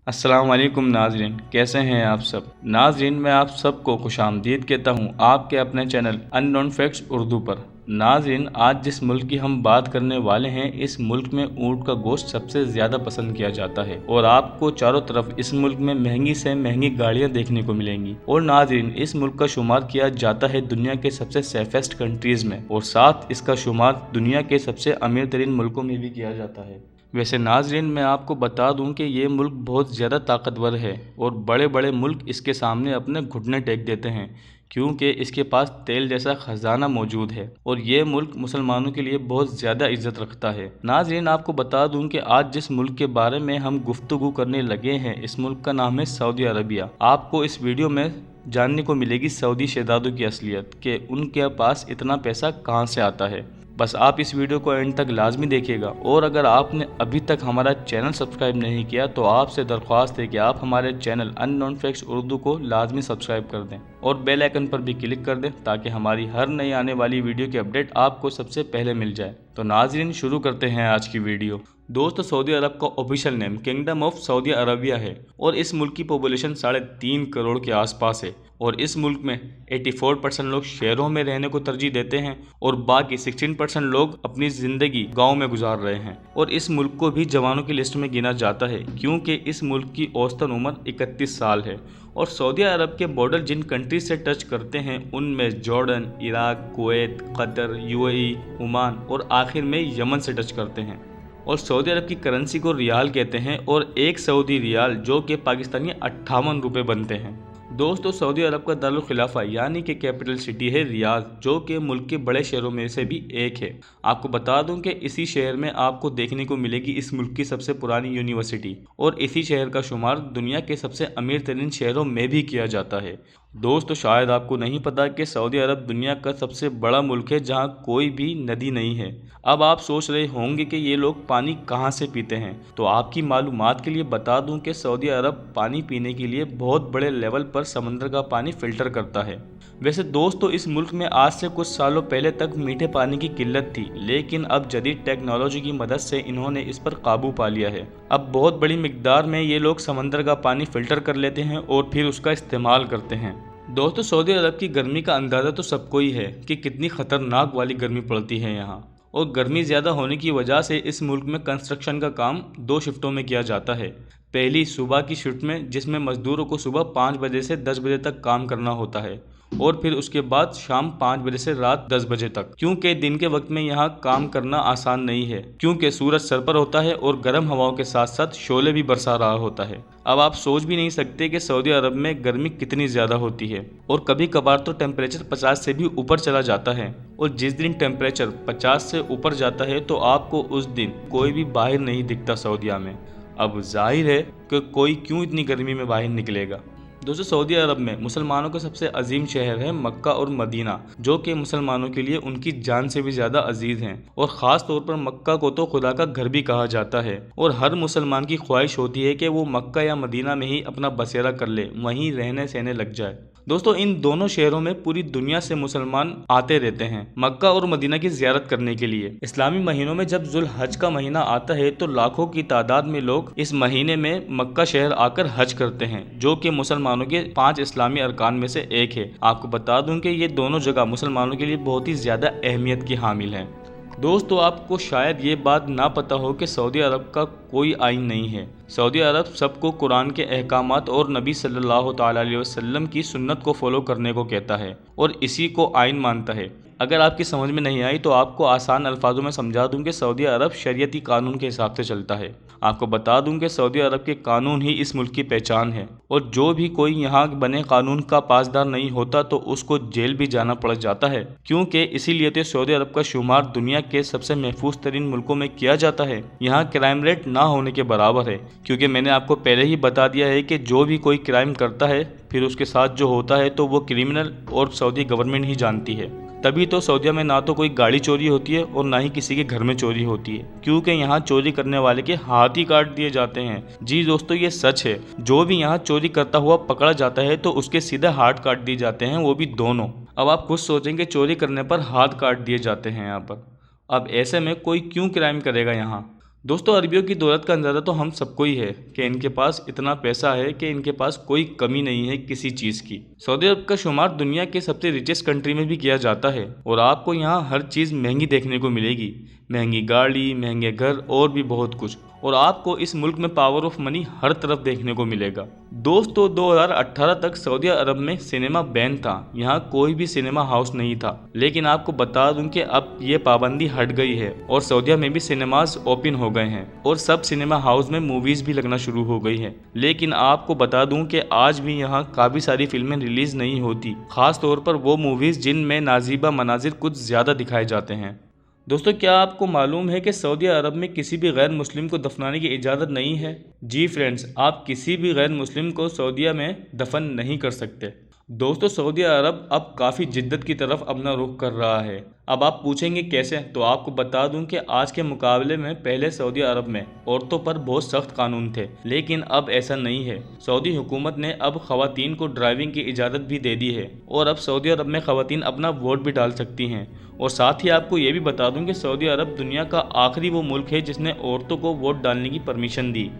अस्सलाम वालेकुम नाजरीन, कैसे हैं आप सब। नाजरीन, मैं आप सबको खुशामदीद कहता हूं आपके अपने चैनल अननोन फैक्ट्स उर्दू पर। नाजरीन, आज जिस मुल्क की हम बात करने वाले हैं, इस मुल्क में ऊँट का गोश्त सबसे ज़्यादा पसंद किया जाता है और आपको चारों तरफ इस मुल्क में महंगी से महंगी गाड़ियाँ देखने को मिलेंगी। और नाजरीन, इस मुल्क का शुमार किया जाता है दुनिया के सबसे सेफेस्ट कंट्रीज़ में और साथ इसका शुमार दुनिया के सबसे अमीर तरीन मुल्कों में भी किया जाता है। वैसे नाजरीन, मैं आपको बता दूं कि ये मुल्क बहुत ज़्यादा ताकतवर है और बड़े बड़े मुल्क इसके सामने अपने घुटने टेक देते हैं, क्योंकि इसके पास तेल जैसा ख़जाना मौजूद है और ये मुल्क मुसलमानों के लिए बहुत ज़्यादा इज्जत रखता है। नाजरीन, आपको बता दूं कि आज जिस मुल्क के बारे में हम गुफ्तगू करने लगे हैं, इस मुल्क का नाम है सऊदी अरबिया। आपको इस वीडियो में जानने को मिलेगी सऊदी शहजादों की असलियत, कि उनके पास इतना पैसा कहाँ से आता है। बस आप इस वीडियो को एंड तक लाजमी देखिएगा और अगर आपने अभी तक हमारा चैनल सब्सक्राइब नहीं किया तो आपसे दरख्वास्त है कि आप हमारे चैनल अननोन फैक्ट्स उर्दू को लाजमी सब्सक्राइब कर दें और बेल आइकन पर भी क्लिक कर दें ताकि हमारी हर नई आने वाली वीडियो की अपडेट आपको सबसे पहले मिल जाए। तो नाजरीन, शुरू करते हैं आज की वीडियो। दोस्तों, सऊदी अरब का official name kingdom of Saudi Arabia है और इस मुल्क की पॉपुलेशन 3.5 करोड़ के आसपास है और इस मुल्क में 84% लोग शहरों में रहने को तरजीह देते हैं और बाकी 16% लोग अपनी ज़िंदगी गांव में गुजार रहे हैं। और इस मुल्क को भी जवानों की लिस्ट में गिना जाता है क्योंकि इस मुल्क की औसतन उम्र 31 साल है। और सऊदी अरब के बॉर्डर जिन कंट्रीज से टच करते हैं उनमें Jordan, Iraq, Kuwait, Qatar, UAE, Oman और आखिर में यमन से टच करते हैं। और सऊदी अरब की करेंसी को रियाल कहते हैं और एक सऊदी रियाल जो कि पाकिस्तानी 58 रुपये बनते हैं। दोस्तों, सऊदी अरब का दारुल खिलाफा यानी कि कैपिटल सिटी है रियाद, जो कि मुल्क के बड़े शहरों में से भी एक है। आपको बता दूं कि इसी शहर में आपको देखने को मिलेगी इस मुल्क की सबसे पुरानी यूनिवर्सिटी और इसी शहर का शुमार दुनिया के सबसे अमीर तरीन शहरों में भी किया जाता है। दोस्तों, शायद आपको नहीं पता कि सऊदी अरब दुनिया का सबसे बड़ा मुल्क है जहां कोई भी नदी नहीं है। अब आप सोच रहे होंगे कि ये लोग पानी कहां से पीते हैं, तो आपकी मालूमात के लिए बता दूं कि सऊदी अरब पानी पीने के लिए बहुत बड़े लेवल पर समंदर का पानी फिल्टर करता है। वैसे दोस्तों, इस मुल्क में आज से कुछ सालों पहले तक मीठे पानी की किल्लत थी, लेकिन अब जदीद टेक्नोलॉजी की मदद से इन्होंने इस पर काबू पा लिया है। अब बहुत बड़ी मिकदार में ये लोग समंदर का पानी फिल्टर कर लेते हैं और फिर उसका इस्तेमाल करते हैं। दोस्तों, सऊदी अरब की गर्मी का अंदाज़ा तो सबको ही है कि कितनी ख़तरनाक वाली गर्मी पड़ती है यहाँ। और गर्मी ज़्यादा होने की वजह से इस मुल्क में कंस्ट्रक्शन का काम 2 शिफ्टों में किया जाता है। पहली सुबह की शिफ्ट में, जिसमें मज़दूरों को सुबह 5 बजे से 10 बजे तक काम करना होता है और फिर उसके बाद शाम 5 बजे से रात 10 बजे तक, क्योंकि दिन के वक्त में यहाँ काम करना आसान नहीं है क्योंकि सूरज सर पर होता है और गर्म हवाओं के साथ साथ शोले भी बरसा रहा होता है। अब आप सोच भी नहीं सकते कि सऊदी अरब में गर्मी कितनी ज़्यादा होती है और कभी कभार तो टेम्परेचर 50 से भी ऊपर चला जाता है। और जिस दिन टेम्परेचर 50 से ऊपर जाता है तो आपको उस दिन कोई भी बाहर नहीं दिखता सऊदीया में। अब जाहिर है कि कोई क्यों इतनी गर्मी में बाहर निकलेगा। दोस्तों, सऊदी अरब में मुसलमानों का सबसे अजीम शहर है मक्का और मदीना, जो कि मुसलमानों के लिए उनकी जान से भी ज़्यादा अजीज़ हैं। और ख़ास तौर पर मक्का को तो खुदा का घर भी कहा जाता है और हर मुसलमान की ख्वाहिश होती है कि वो मक्का या मदीना में ही अपना बसेरा कर ले, वहीं रहने सहने लग जाए। दोस्तों, इन दोनों शहरों में पूरी दुनिया से मुसलमान आते रहते हैं मक्का और मदीना की ज़ियारत करने के लिए। इस्लामी महीनों में जब जुल हज का महीना आता है तो लाखों की तादाद में लोग इस महीने में मक्का शहर आकर हज करते हैं, जो कि मुसलमानों के 5 इस्लामी अरकान में से एक है। आपको बता दूं कि ये दोनों जगह मुसलमानों के लिए बहुत ही ज़्यादा अहमियत की हामिल हैं। दोस्तों, आपको शायद ये बात ना पता हो कि सऊदी अरब का कोई आइन नहीं है। सऊदी अरब सबको कुरान के अहकामात और नबी सल्लल्लाहु ताला अलैहि वसल्लम की सुन्नत को फॉलो करने को कहता है और इसी को आइन मानता है। अगर आपकी समझ में नहीं आई तो आपको आसान अल्फाजों में समझा दूं कि सऊदी अरब शरीयती कानून के हिसाब से चलता है। आपको बता दूं कि सऊदी अरब के कानून ही इस मुल्क की पहचान है और जो भी कोई यहाँ बने कानून का पासदार नहीं होता तो उसको जेल भी जाना पड़ जाता है, क्योंकि इसीलिए तो सऊदी अरब का शुमार दुनिया के सबसे महफूज तरीन मुल्कों में किया जाता है। यहाँ क्राइम रेट ना होने के बराबर है, क्योंकि मैंने आपको पहले ही बता दिया है कि जो भी कोई क्राइम करता है फिर उसके साथ जो होता है तो वो क्रिमिनल और सऊदी गवर्नमेंट ही जानती है। तभी तो सऊदीया में ना तो कोई गाड़ी चोरी होती है और ना ही किसी के घर में चोरी होती है, क्योंकि यहाँ चोरी करने वाले के हाथ ही काट दिए जाते हैं। जी दोस्तों, ये सच है। जो भी यहाँ चोरी करता हुआ पकड़ा जाता है तो उसके सीधे हाथ काट दिए जाते हैं, वो भी दोनों। अब आप खुद सोचेंगे चोरी करने पर हाथ काट दिए जाते हैं यहाँ पर। अब ऐसे में कोई क्यों क्राइम करेगा यहाँ। दोस्तों अरबियों की दौलत का अंदाज़ा तो हम सबको ही है कि इनके पास इतना पैसा है कि इनके पास कोई कमी नहीं है किसी चीज़ की। सऊदी अरब का शुमार दुनिया के सबसे रिचेस्ट कंट्री में भी किया जाता है और आपको यहाँ हर चीज़ महंगी देखने को मिलेगी, महंगी गाड़ी, महंगे घर और भी बहुत कुछ। और आपको इस मुल्क में पावर ऑफ मनी हर तरफ देखने को मिलेगा। दोस्तों 2018 तक सऊदी अरब में सिनेमा बैन था, यहाँ कोई भी सिनेमा हाउस नहीं था। लेकिन आपको बता दूं कि अब ये पाबंदी हट गई है और सऊदीया में भी सिनेमाज ओपन हो गए हैं और सब सिनेमा हाउस में मूवीज भी लगना शुरू हो गई है। लेकिन आपको बता दूं कि आज भी यहाँ काफ़ी सारी फिल्में रिलीज नहीं होती, खास तौर पर वो मूवीज जिनमें नाजीबा मनाजिर कुछ ज़्यादा दिखाए जाते हैं। दोस्तों क्या आपको मालूम है कि सऊदी अरब में किसी भी गैर मुस्लिम को दफनाने की इजाज़त नहीं है? जी फ्रेंड्स, आप किसी भी गैर मुस्लिम को सऊदीया में दफन नहीं कर सकते। दोस्तों सऊदी अरब अब काफ़ी जिद्दत की तरफ अपना रुख कर रहा है। अब आप पूछेंगे कैसे, तो आपको बता दूं कि आज के मुकाबले में पहले सऊदी अरब में औरतों पर बहुत सख्त कानून थे, लेकिन अब ऐसा नहीं है। सऊदी हुकूमत ने अब ख़वातीन को ड्राइविंग की इजाज़त भी दे दी है और अब सऊदी अरब में ख़वातीन अपना वोट भी डाल सकती हैं। और साथ ही आपको ये भी बता दूं कि सऊदी अरब दुनिया का आखिरी वो मुल्क है जिसने औरतों को वोट डालने की परमिशन दी।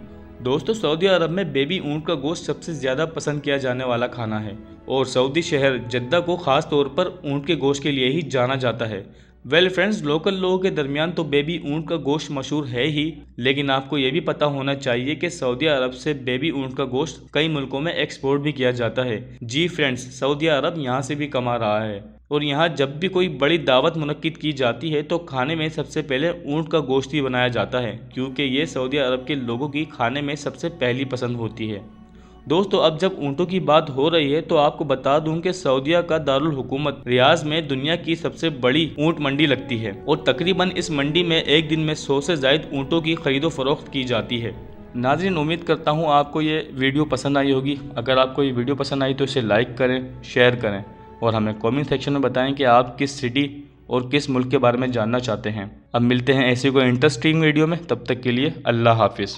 दोस्तों सऊदी अरब में बेबी ऊंट का गोश्त सबसे ज़्यादा पसंद किया जाने वाला खाना है और सऊदी शहर जद्दा को ख़ास तौर पर ऊंट के गोश्त के लिए ही जाना जाता है। वेल फ्रेंड्स, लोकल लोगों के दरमियान तो बेबी ऊंट का गोश्त मशहूर है ही, लेकिन आपको ये भी पता होना चाहिए कि सऊदी अरब से बेबी ऊंट का गोश्त कई मुल्कों में एक्सपोर्ट भी किया जाता है। जी फ्रेंड्स, सऊदी अरब यहाँ से भी कमा रहा है और यहाँ जब भी कोई बड़ी दावत मुनक्किद की जाती है तो खाने में सबसे पहले ऊंट का गोश्त ही बनाया जाता है, क्योंकि ये सऊदी अरब के लोगों की खाने में सबसे पहली पसंद होती है। दोस्तों अब जब ऊँटों की बात हो रही है तो आपको बता दूं कि सऊदीया का दारुल हुकूमत रियाज में दुनिया की सबसे बड़ी ऊँट मंडी लगती है और तकरीबन इस मंडी में एक दिन में 100 से ज़ायद ऊँटों की खरीदो फरोख्त की जाती है। नाज़रीन, उम्मीद करता हूँ आपको ये वीडियो पसंद आई होगी। अगर आपको ये वीडियो पसंद आई तो इसे लाइक करें, शेयर करें और हमें कमेंट सेक्शन में बताएं कि आप किस सिटी और किस मुल्क के बारे में जानना चाहते हैं। अब मिलते हैं ऐसी कोई इंटरेस्टिंग वीडियो में, तब तक के लिए अल्लाह हाफिज़।